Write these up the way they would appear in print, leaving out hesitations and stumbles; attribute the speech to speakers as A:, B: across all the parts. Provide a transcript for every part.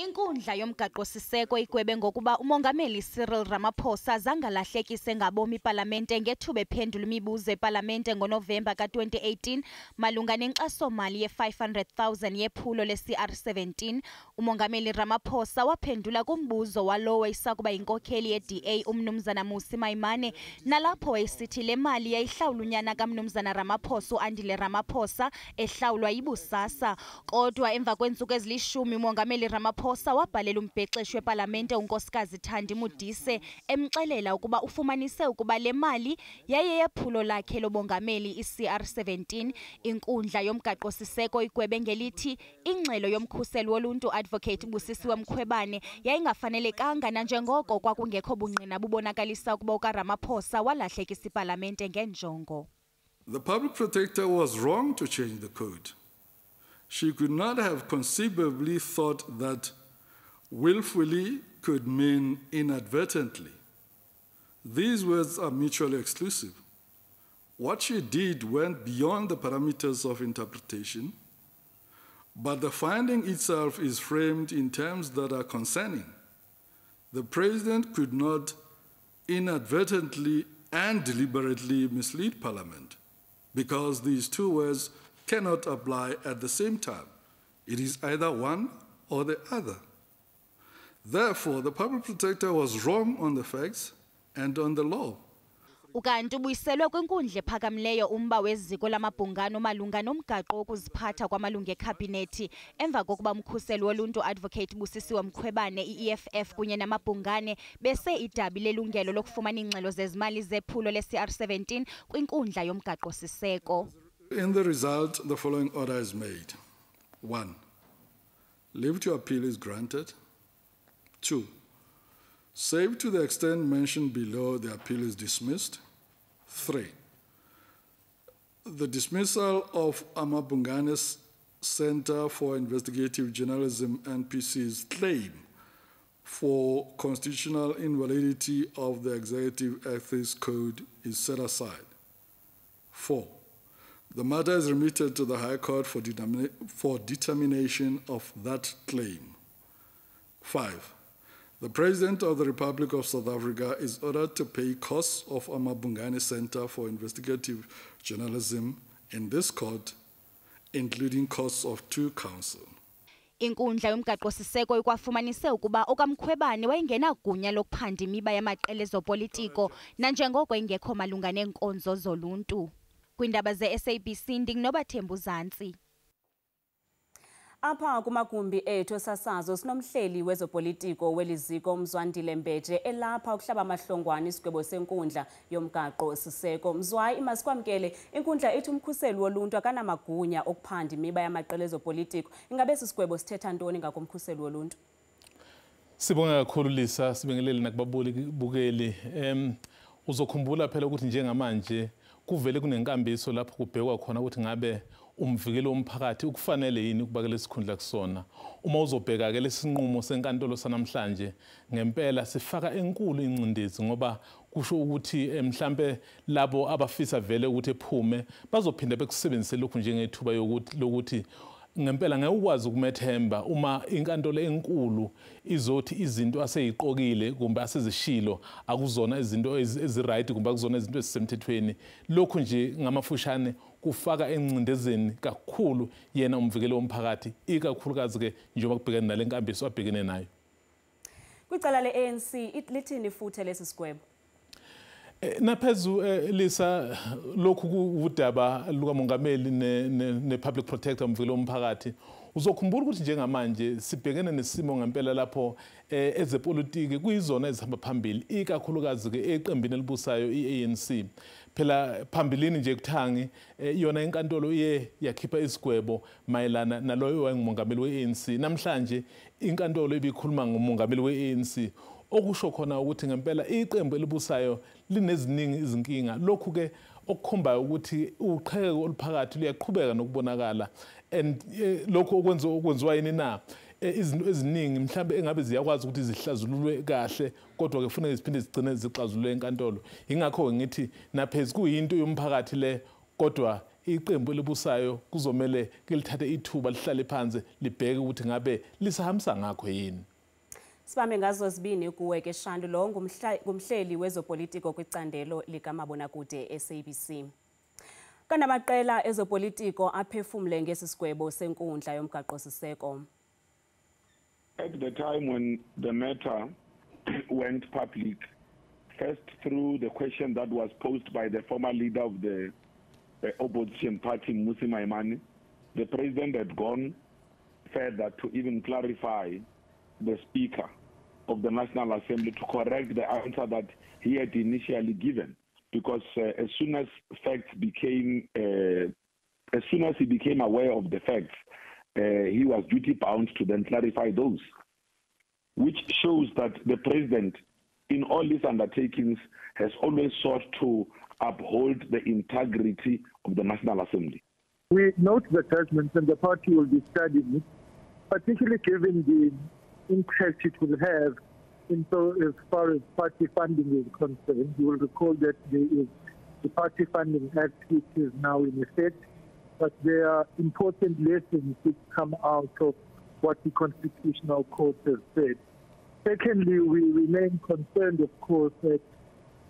A: Inkundla yomgaqo siseko igwebe ngokuba umongameli Cyril Ramaphosa zangalahlekise ngabomi ipalamente ngethuba ephendula imibuzo epalamente ngoNovemba ka-2018 malunga nenkxaso-mali ye-500,000 yephulo leCR17. Umongameli Ramaphosa waphendula kumbuzo walowo isakuba yinkokheli ye-DA umnumzana Musi Maimane nalapho esithi le mali yayihlawulwa unyana kamnumzana Ramaphosa uAndile Ramaphosa ehlawulwa yibusasa. Kodwa emva kweentsuku ezilishumi umongameli Ramaphosa wabhalela umbhexeshi wepalamente unkosikazi Thandi Modise emxelela ukuba ufumanise ukuba le mali yayiyephulo lakhe lobongameli iCR17. Inkundla yomgaqo siseko igwebe ngelithi ingxelo yomkhuseli woluntu uAdvocate Busisiwe Mkhwebane yayingafanelekanga nanjengoko kwakungekho bungqina bubonakalisa ukuba uKaRamaphosa waalahlekisa ipalamente ngeenjongo.
B: The public protector was wrong to change the code. She could not have conceivably thought that willfully could mean inadvertently. These words are mutually exclusive. What she did went beyond the parameters of interpretation, but the finding itself is framed in terms that are concerning. The president could not inadvertently and deliberately mislead Parliament, because these two words cannot apply at the same time. It is either one or the other. Therefore, the public protector was wrong on the facts and on the law.
A: Ukanti ubuyiselwe kwinkundla ephakamileyo umba weziko lamabhungano malunga nomgaqo wokuziphatha kwamalunga ekhabinethi emva kokuba umkhuseli woluntu uAdvocate Busisiwe Mkhwebane iEFF kunye namabhungane bese idabi lelungelo lokufumana ingxelo zezimali zephulo leCR17 kwinkundla yomgaqo siseko.
B: In the result, the following order is made. 1. Leave to appeal is granted. 2. Save to the extent mentioned below, the appeal is dismissed. 3. The dismissal of Amabungane's Center for Investigative Journalism NPC's claim for constitutional invalidity of the Executive Ethics Code is set aside. 4. The matter is remitted to the High Court for determination of that claim. 5. The President of the Republic of South Africa is ordered to pay costs of Amabungane Center for Investigative Journalism in this court, including costs of 2 counsel.
A: Inkundla yomgaqo siseko ikwafumanise ukuba okaMkhwebane wayengenagunya lokuphanda imiba yamaqela ezopolitiko nanjengoko ingekho malunga neenkonzo zoluntu. Kwiindaba ze-SABC ndinginobathembu Zantsi.
C: Apha kumagumbi ethu sasazo sinomhleli wezopolitiko weliziko uMzwandile Mbeje elapha ukuhlaba amahlongwane isigwebo senkundla yomgaqo siseko. Mzwayi imasikwamkele inkundla ethi umkhuseli woluntu akanamagunya okuphanda imiba yamaqela ezopolitiko. Ingabe sisigwebo sithetha ntoni ngakomkhuseli woluntu?
D: Sibonga kakhulu Lisa, sibingelele nakubabukeli. Uzokhumbula phela ukuthi njengamanje kuvele kunenkambiso lapho kubhekwa khona ukuthi ngabe umvikeli womphakathi ukufanele yini ukuba lesikhundla kusona. Uma uzobheka ke lesinqumo senkantolo sanamhlanje ngempela sifaka enkulu incindezi ngoba kusho ukuthi mhlambe labo abafisa vele ukuthi ephume bazophinda bekusebenzise lokhu njengethuba lokuthi ngempela ngeke ukwazi ukumethemba uma inkantolo enkulu izothi izinto aseyiqokile kumbe asezishilo akuzona izinto eziright kumbe akuzona izinto ezisemthethweni. Lokhu nje ngamafushane kufaka encindezeni kakhulu yena umvikeli womphakathi ikakhulukazi ke njengoba kubhekene nalenkambiso abhekene nayo.
C: Kwicala le-ANC lithini ifuthe lesi sigwebo?
D: Naphezu Lisa lokhu udaba lukamongameli ne-public protector umvikeli womphakathi uzokhumbula ukuthi njengamanje sibhekene nesimo ngempela lapho ezepolitiki kuyizona ezihamba phambili ikakhulukazi ke eqembini elibusayo iANC. Phela phambilini nje kuthangi yona inkantolo iye yakhipha isigwebo mayelana naloyo wayengumongameli weANC. Namhlanje inkantolo ibikhuluma ngomongameli weANC. Okusho khona ukuthi ngempela iqembu elibusayo lineziningi izinkinga. Lokhu ke okukhombayo ukuthi uqhekeko oluphakathi luyaqhubeka nokubonakala and lokho okwenziwa yini na izinto eziningi mhlambe engabe ziyakwazi ukuthi zihlazululwe kahle kodwa ke kufanele ziphinde zigcine zixazululwe enkantolo. Ingakho ngithi naphezi kuyinto yomphakathi le kodwa iqembu elibusayo kuzomele ke lithathe ithuba lihlale phansi libheke ukuthi ngabe lisahambisa ngakho yini.
C: Sibambe ngazo zibini kuwe ke Shandu lo ngumhleli wezopolitiko kwicandelo likamabonakude SABC. Kanamaqela ezopolitiko aphefumle ngesisigwebo senkundla yomgaqo siseko.
E: At the time when the matter went public, first through the question that was posed by the former leader of the opposition party, Busisiwe, the president had gone further to even clarify the Speaker of the National Assembly to correct the answer that he had initially given, because as soon as he became aware of the facts, he was duty bound to then clarify those, which shows that the president, in all his undertakings, has always sought to uphold the integrity of the National Assembly.
F: We note the judgment and the party will be studying it, particularly given the impact it will have as far as party funding is concerned. You will recall that there is the Party Funding Act which is now in effect, but there are important lessons which come out of what the Constitutional Court has said. Secondly, we remain concerned, of course, that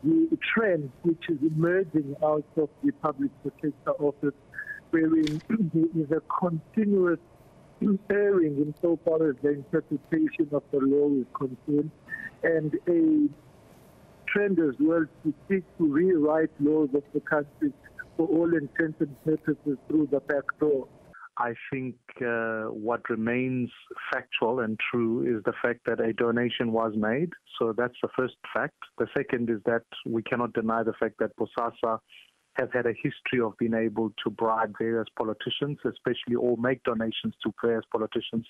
F: the trend which is emerging out of the Public Protector Office, wherein there is a continuous erring insofar as the interpretation of the law is concerned, and a trend as well to seek to rewrite laws of the country for all intents and purposes through the back door.
G: I think what remains factual and true is the fact that a donation was made. So that's the first fact. The second is that we cannot deny the fact that Bosasa has had a history of being able to bribe various politicians, especially or make donations to various politicians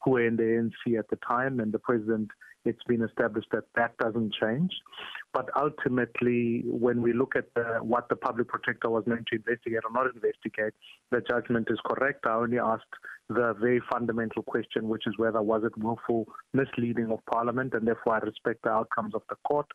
G: who were in the ANC at the time. And the president, it's been established that that doesn't change. But ultimately, when we look at what the public protector was meant to investigate or not investigate, the judgment is correct. I only asked the very fundamental question, which is whether was it willful misleading of Parliament, and therefore I respect the outcomes of the court.